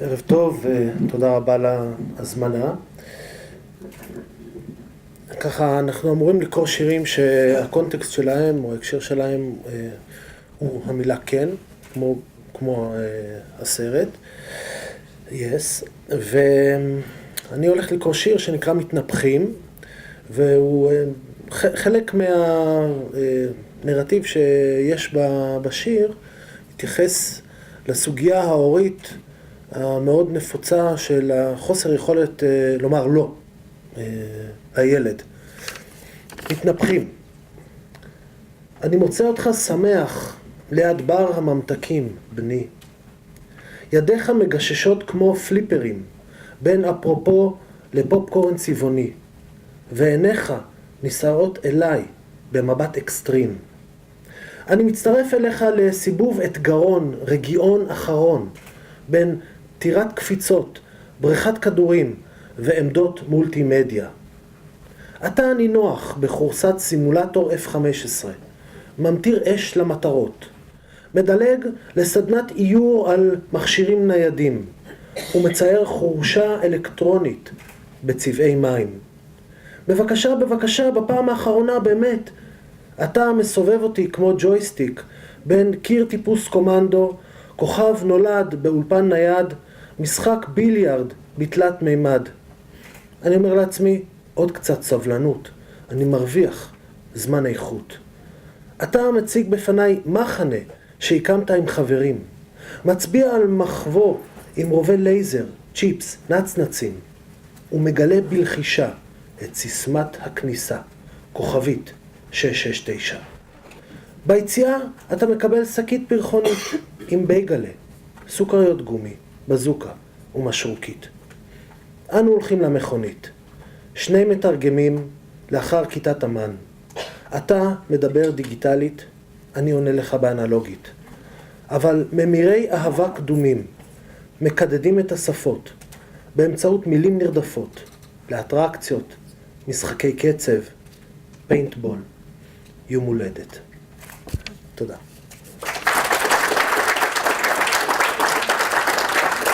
ערב טוב ותודה רבה על ההזמנה. ככה אנחנו אמורים לקרוא שירים שהקונטקסט שלהם או ההקשר שלהם הוא המילה כן, כמו הסרט. Yes. ואני הולך לקרוא שיר שנקרא מתנפחים, והוא חלק מהנרטיב שיש בשיר, התייחס לסוגיה ההורית המאוד נפוצה של החוסר יכולת לומר לא, הילד. מתנפחים. אני מוצא אותך שמח ליד בר הממתקים, בני. ידיך מגששות כמו פליפרים, בין אפרופו לפופקורן צבעוני, ועיניך נישאות אליי במבט אקסטרים. אני מצטרף אליך לסיבוב אתגרון, רגיעון אחרון, בין טירת קפיצות, בריכת כדורים ועמדות מולטימדיה. אתה נינוח בחורסת סימולטור F-15, ממטיר אש למטרות, מדלג לסדנת איור על מכשירים ניידים, ומצייר חורשה אלקטרונית בצבעי מים. בבקשה, בבקשה, בפעם האחרונה באמת, אתה מסובב אותי כמו ג'ויסטיק, בין קיר טיפוס קומנדו, כוכב נולד באולפן נייד, משחק ביליארד בתלת מימד. אני אומר לעצמי, עוד קצת סבלנות, אני מרוויח זמן איכות. אתה מציג בפניי מחנה שהקמת עם חברים, מצביע על מחבו עם רובי לייזר, צ'יפס, נצנצים, ומגלה בלחישה את סיסמת הכניסה, כוכבית 669. ביציאה אתה מקבל שקית פרחונית עם בייגלה, סוכריות גומי, בזוקה ומשרוקית. אנו הולכים למכונית. שני מתרגמים לאחר כיתת אמן. אתה מדבר דיגיטלית, אני עונה לך באנלוגית. אבל ממירי אהבה קדומים מקדדים את השפות באמצעות מילים נרדפות לאטרקציות, משחקי קצב, פיינטבול, יום הולדת. תודה.